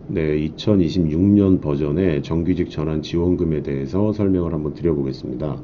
네, 2026년 버전의 정규직 전환 지원금에 대해서 설명을 한번 드려보겠습니다.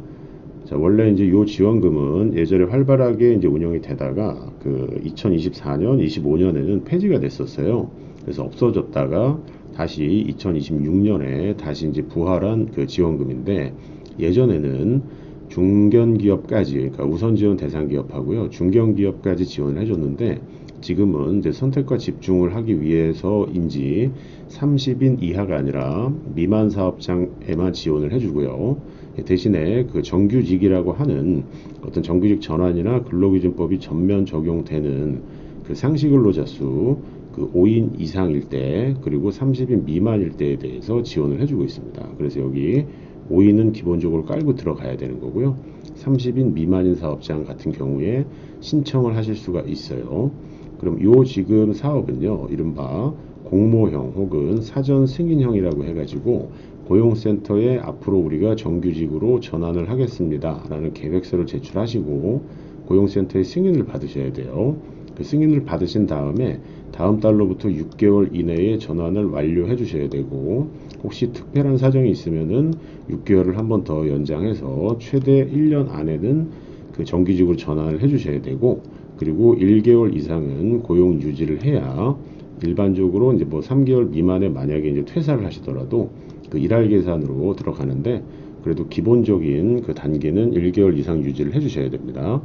자, 원래 이제 요 지원금은 예전에 활발하게 이제 운영이 되다가 그 2024년, 25년에는 폐지가 됐었어요. 그래서 없어졌다가 다시 2026년에 다시 이제 부활한 그 지원금인데, 예전에는 중견기업까지, 그러니까 우선 지원 대상 기업하고요, 중견기업까지 지원을 해줬는데, 지금은 이제 선택과 집중을 하기 위해서인지 30인 이하가 아니라 미만 사업장에만 지원을 해주고요. 대신에 그 정규직이라고 하는 어떤 정규직 전환이나 근로기준법이 전면 적용되는 그 상시 근로자 수 그 5인 이상일 때, 그리고 30인 미만일 때에 대해서 지원을 해주고 있습니다. 그래서 여기 5인은 기본적으로 깔고 들어가야 되는 거고요. 30인 미만인 사업장 같은 경우에 신청을 하실 수가 있어요. 그럼 요 지금 사업은요, 이른바 공모형 혹은 사전 승인형이라고 해가지고 고용센터에 앞으로 우리가 정규직으로 전환을 하겠습니다 라는 계획서를 제출하시고 고용센터의 승인을 받으셔야 돼요. 그 승인을 받으신 다음에 다음 달로부터 6개월 이내에 전환을 완료해 주셔야 되고, 혹시 특별한 사정이 있으면은 6개월을 한 번 더 연장해서 최대 1년 안에는 그 정규직으로 전환을 해 주셔야 되고, 그리고 1개월 이상은 고용 유지를 해야, 일반적으로 이제 뭐 3개월 미만에 만약에 이제 퇴사를 하시더라도 그 일할 계산으로 들어가는데, 그래도 기본적인 그 단계는 1개월 이상 유지를 해 주셔야 됩니다.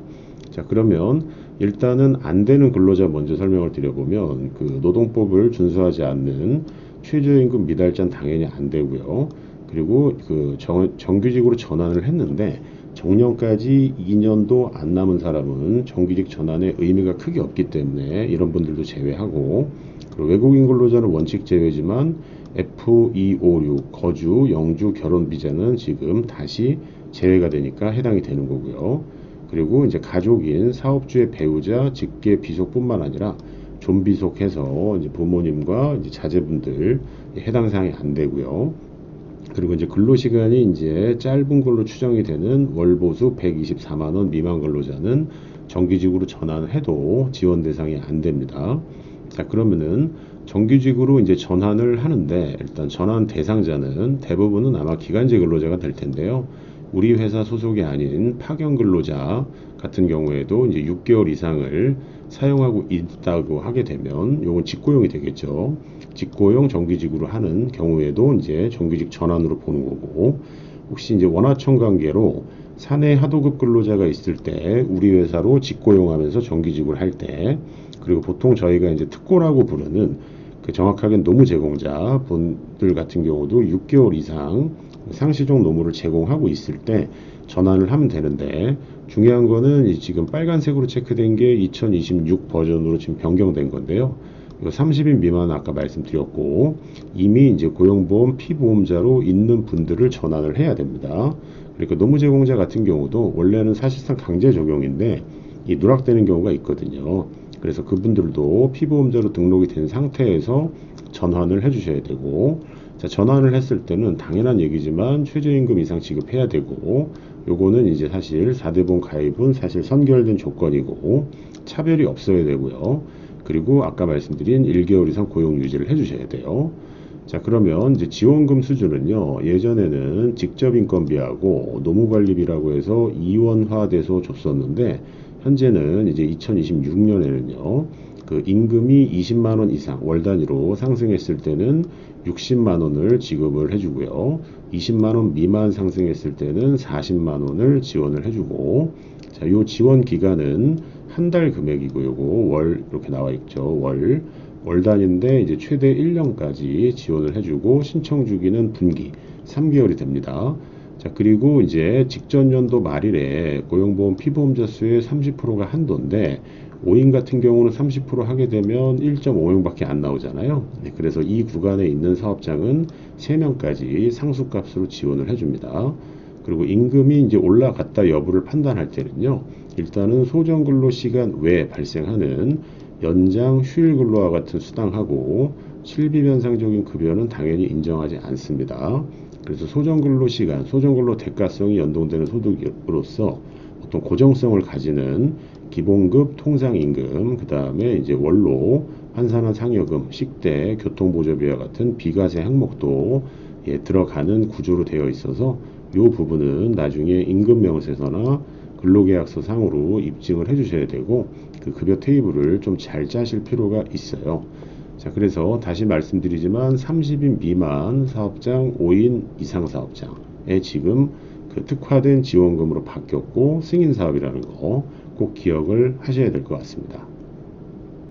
자, 그러면 일단은 안 되는 근로자 먼저 설명을 드려보면, 그 노동법을 준수하지 않는 최저임금 미달자는 당연히 안 되고요. 그리고 그 정규직으로 전환을 했는데 정년까지 2년도 안 남은 사람은 정규직 전환에 의미가 크게 없기 때문에 이런 분들도 제외하고, 그리고 외국인 근로자는 원칙 제외지만 F256 거주, 영주, 결혼 비자는 지금 다시 제외가 되니까 해당이 되는 거고요. 그리고 이제 가족인 사업주의 배우자, 직계 비속뿐만 아니라 존비속해서 이제 부모님과 이제 자제분들 해당 사항이 안 되고요. 그리고 이제 근로시간이 이제 짧은 걸로 추정이 되는 월보수 124만 원 미만 근로자는 정규직으로 전환해도 지원 대상이 안 됩니다. 자, 그러면은 정규직으로 이제 전환을 하는데, 일단 전환 대상자는 대부분은 아마 기간제 근로자가 될 텐데요. 우리 회사 소속이 아닌 파견 근로자 같은 경우에도 이제 6개월 이상을 사용하고 있다고 하게 되면 요건 직고용이 되겠죠. 직고용 정규직으로 하는 경우에도 이제 정규직 전환으로 보는 거고, 혹시 이제 원하청 관계로 사내 하도급 근로자가 있을 때 우리 회사로 직고용하면서 정규직을 할 때, 그리고 보통 저희가 이제 특고라고 부르는 그 정확하게 노무 제공자 분들 같은 경우도 6개월 이상 상시적 노무를 제공하고 있을 때 전환을 하면 되는데, 중요한 거는 지금 빨간색으로 체크된 게 2026 버전으로 지금 변경된 건데요. 이거 30인 미만 아까 말씀드렸고, 이미 이제 고용보험 피보험자로 있는 분들을 전환을 해야 됩니다. 그러니까 노무 제공자 같은 경우도 원래는 사실상 강제 적용인데 이 누락되는 경우가 있거든요. 그래서 그분들도 피보험자로 등록이 된 상태에서 전환을 해주셔야 되고, 자, 전환을 했을 때는 당연한 얘기지만 최저임금 이상 지급해야 되고, 요거는 이제 사실 4대보험 가입은 사실 선결된 조건이고 차별이 없어야 되고요. 그리고 아까 말씀드린 1개월 이상 고용 유지를 해주셔야 돼요. 자, 그러면 이제 지원금 수준은요, 예전에는 직접인건비하고 노무관리비라고 해서 이원화돼서 줬었는데, 현재는 이제 2026년에는요, 그 임금이 20만 원 이상 월 단위로 상승했을 때는 60만 원을 지급을 해주고요. 20만 원 미만 상승했을 때는 40만 원을 지원을 해주고, 자, 요 지원 기간은 한 달 금액이고, 요거 월 이렇게 나와 있죠. 월 단위인데 이제 최대 1년까지 지원을 해주고, 신청 주기는 분기 3개월이 됩니다. 자, 그리고 이제 직전 연도 말일에 고용보험 피보험자 수의 30%가 한도인데, 5인 같은 경우는 30% 하게 되면 1.5명밖에 안 나오잖아요. 네, 그래서 이 구간에 있는 사업장은 3명까지 상수값으로 지원을 해줍니다. 그리고 임금이 이제 올라갔다 여부를 판단할 때는요, 일단은 소정 근로 시간 외에 발생하는 연장 휴일 근로와 같은 수당하고 실비 변상적인 급여는 당연히 인정하지 않습니다. 그래서 소정 근로 시간, 소정 근로 대가성이 연동되는 소득으로서 어떤 고정성을 가지는 기본급, 통상임금, 그 다음에 이제 월로 환산한 상여금, 식대, 교통보조비와 같은 비과세 항목도 들어가는 구조로 되어 있어서 이 부분은 나중에 임금명세서나 근로계약서 상으로 입증을 해주셔야 되고 그 급여 테이블을 좀 잘 짜실 필요가 있어요. 자, 그래서 다시 말씀드리지만 30인 미만 사업장, 5인 이상 사업장에 지금 그 특화된 지원금으로 바뀌었고 승인 사업이라는 거 꼭 기억을 하셔야 될 것 같습니다.